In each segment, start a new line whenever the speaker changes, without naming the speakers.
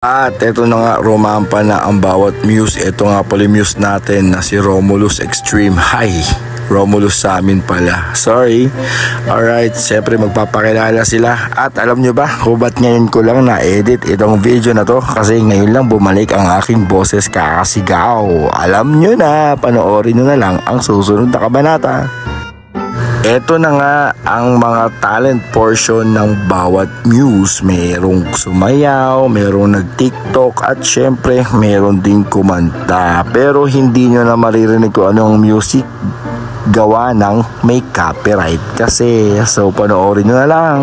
At eto na nga, rumampa na ang bawat muse. Ito nga pala muse natin na si Romulus Extreme. Hi! Romulus sa amin pala. Sorry. Alright, siyempre magpapakilala sila. At alam nyo ba kung ba't ngayon ko lang na-edit itong video na to? Kasi ngayon lang bumalik ang aking boses kakasigaw. Alam nyo na, panoorin nyo na lang ang susunod na kabanata. Ito na nga ang mga talent portion ng bawat muse. Merong sumayaw, merong nag-tiktok at syempre meron din kumanta. Pero hindi nyo na maririnig kung anong music gawa ng may copyright kasi. So panoorin nyo na lang.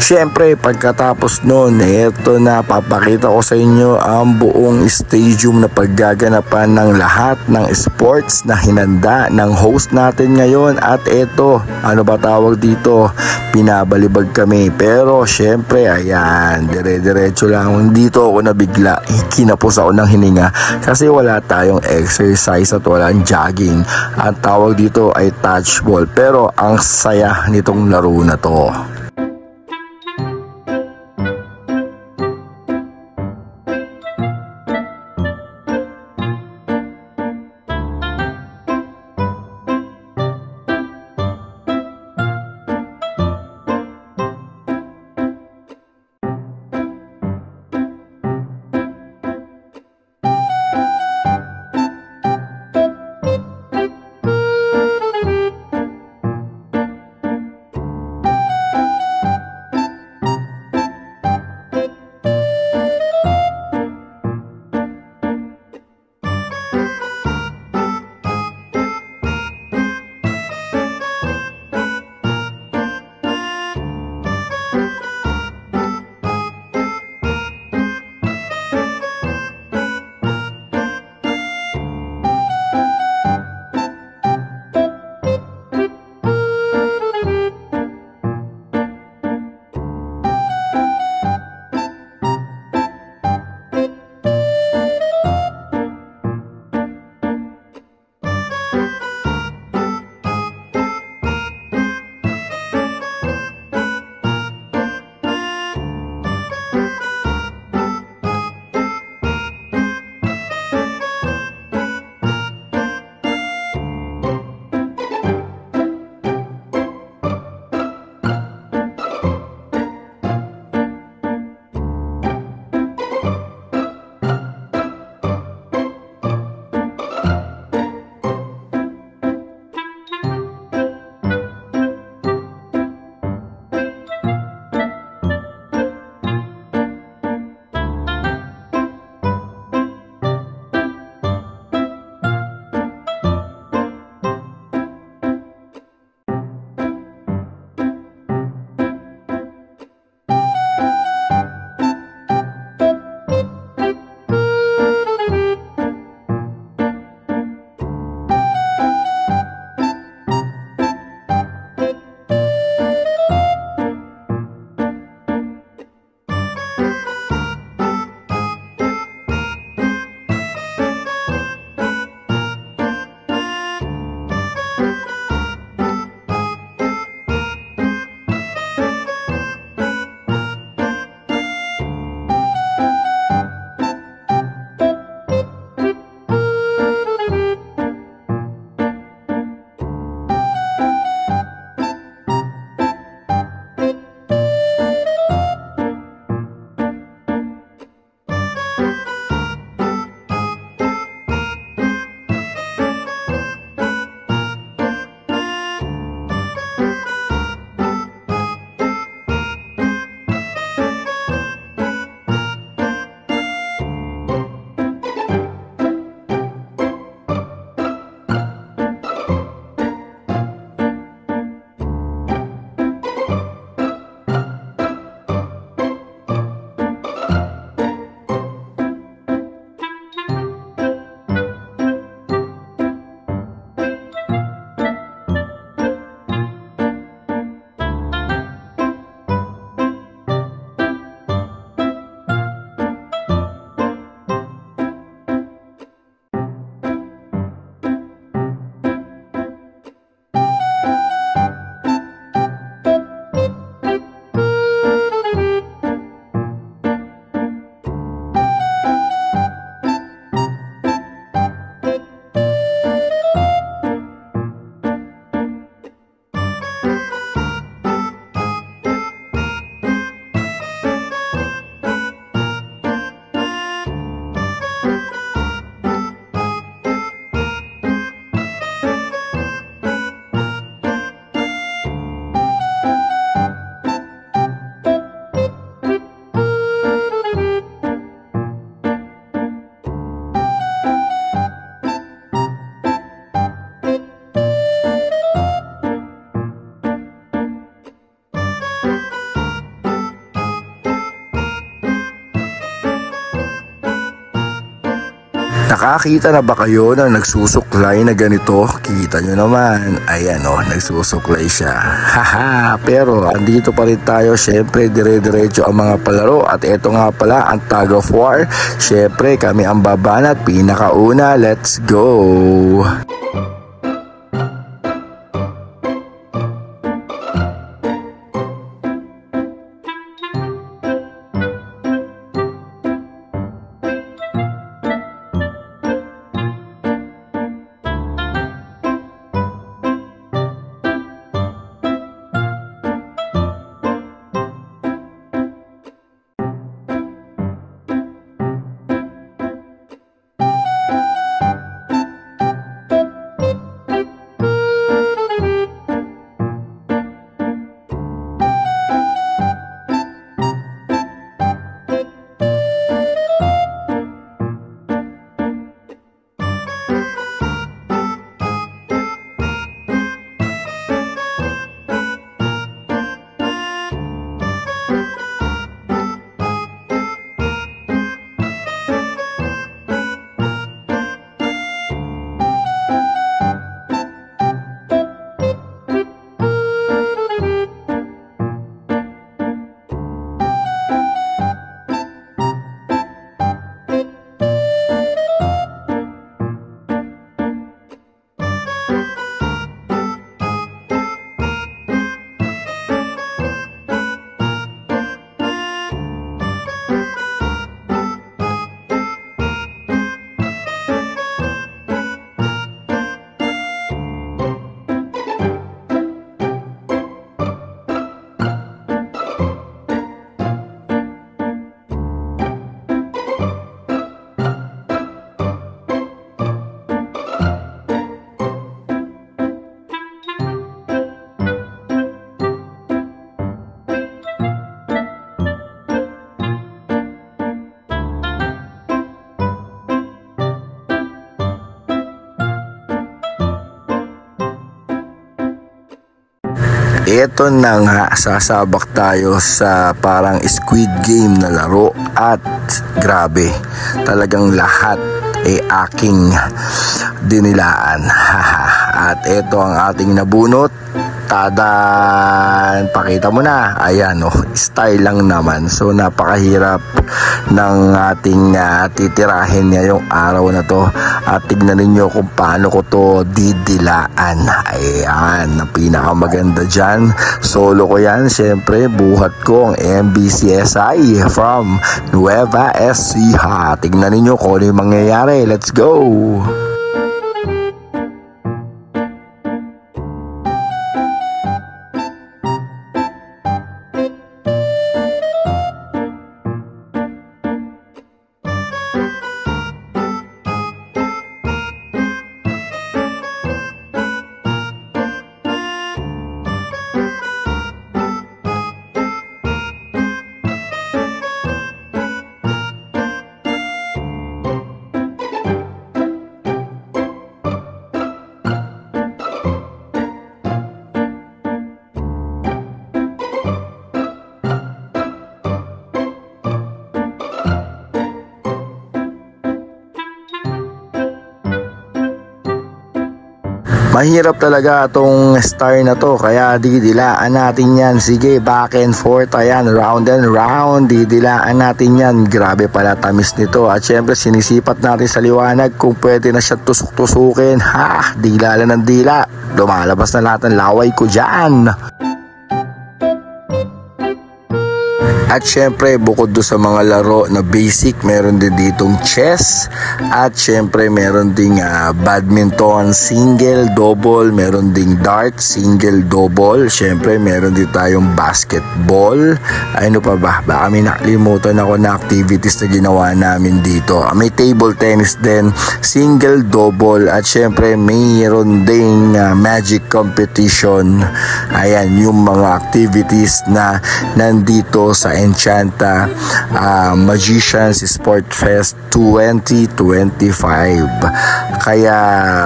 Siyempre pagkatapos nun, eto na, papakita ko sa inyo ang buong stadium na paggaganapan ng lahat ng sports na hinanda ng host natin ngayon. At eto, ano ba tawag dito, pinabalibag kami. Pero siyempre ayan, dire-diretso lang. Dito ako nabigla, kinapos ako ng hininga kasi wala tayong exercise at walang jogging. Ang tawag dito ay touch ball, pero ang saya nitong laro na to. Nakakita na ba kayo na nagsusuklay na ganito? Kita nyo naman. Ayan o, nagsusuklay siya. Haha, pero andito pa rin tayo. Syempre, dire-diretso ang mga palaro. At eto nga pala, ang tag of war. Syempre, kami ang babanat. Pinakauna, let's go! Ito na nga, sasabak tayo sa parang Squid Game na laro at grabe, talagang lahat ay aking dinilaan. At ito ang ating nabunot. Tadan! Pakita mo na. Ayan o, style lang naman. So napakahirap ng ating titirahin ngayong araw na to. At tignan ninyo kung paano ko to didilaan. Ayan, ang pinakamaganda dyan. Solo ko yan. Siyempre, buhat ko ang MBCSI from Nueva Ecija. Tignan ninyo kung ano yung mangyayari. Let's go! Mahirap talaga itong star na to, kaya didilaan natin yan. Sige, back and forth, ayan, round and round, didilaan natin yan. Grabe pala tamis nito. At syempre sinisipat natin sa liwanag kung pwede na siya tusuk-tusukin. Ha, dila lang ng dila, lumalabas na lahat ng laway ko dyan. At syempre, bukod do sa mga laro na basic, meron din ditong chess. At syempre, meron ding badminton, single, double. Meron ding dart, single, double. Syempre, meron din tayong basketball. Ano pa ba? Baka may nakalimutan ako na activities na ginawa namin dito. May table tennis din, single, double. At syempre, mayroon ding magic competition. Ayan, yung mga activities na nandito sa Enchanta Magicians Sport Fest 2025. Kaya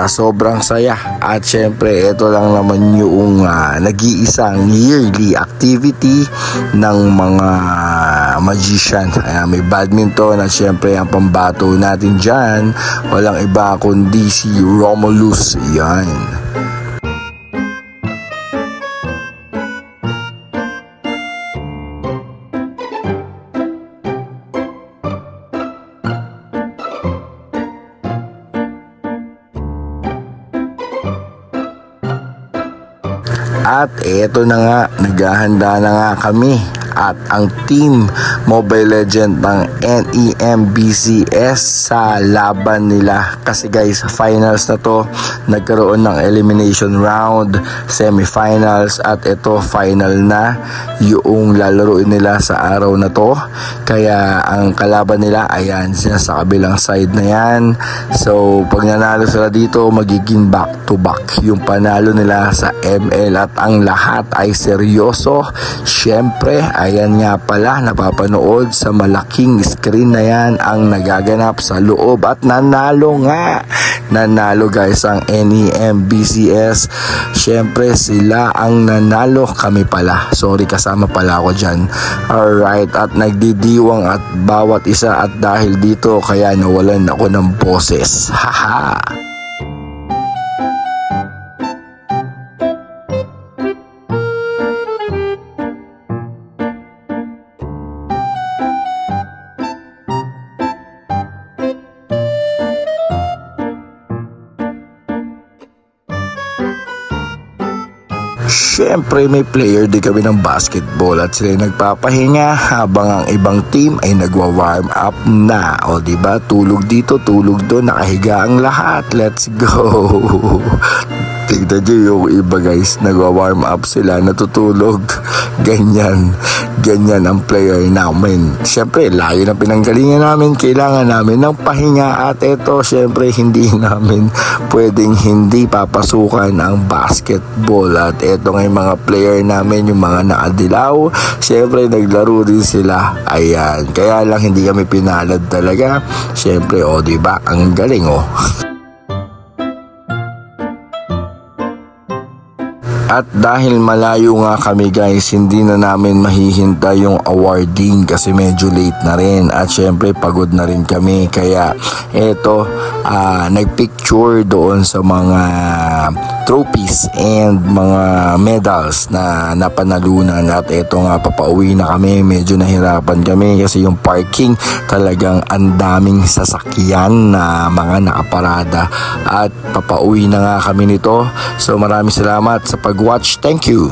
sobrang saya. At syempre ito lang naman yung nag-iisang yearly activity ng mga magician. May badminton at syempre ang pambato natin dyan, walang iba kundi si Romulus. Yan. At eto na nga, naghahanda na nga kami at ang team Mobile Legend ng NEMBCS sa laban nila. Kasi guys, finals na to, nagkaroon ng elimination round, semifinals at ito final na yung lalaroin nila sa araw na to. Kaya ang kalaban nila, ayan siya sa kabilang side na yan. So pag nanalo sila dito, magiging back to back yung panalo nila sa ML at ang lahat ay seryoso. Syempre, ayan nga pala, napapanood sa malaking screen na yan ang nagaganap sa loob at nanalo nga. Nanalo guys ang NEMBCS. Syempre sila ang nanalo, kami pala. Sorry, kasama pala ako dyan. Alright, at nagdidiwang at bawat isa at dahil dito kaya nawalan ako ng boses. Haha. Siyempre may player din kami ng basketball at sila nagpapahinga habang ang ibang team ay nagwa-warm up na. O diba, tulog dito, tulog doon, nakahiga ang lahat. Let's go! Tignan nyo yung iba guys, nagwa-warm up sila, natutulog. Ganyan ang player namin. Siyempre, layo ng pinanggalingan namin, kailangan namin ng pahinga at ito, siyempre, hindi namin pwedeng hindi papasukan ang basketball. At ito nga yung mga player namin, yung mga nakadilaw, siyempre, naglaro din sila. Ayan, kaya lang hindi kami pinalad talaga. Siyempre, o diba, ang galing o. At dahil malayo nga kami guys, hindi na namin mahihintay yung awarding kasi medyo late na rin. At syempre pagod na rin kami. Kaya eto, nagpicture doon sa mga trophies and mga medals na napanalunan. At eto nga, papauwi na kami. Medyo nahirapan kami kasi yung parking talagang ang daming sasakyan na mga nakaparada. At papauwi na nga kami nito. So maraming salamat sa pag-watch. Thank you.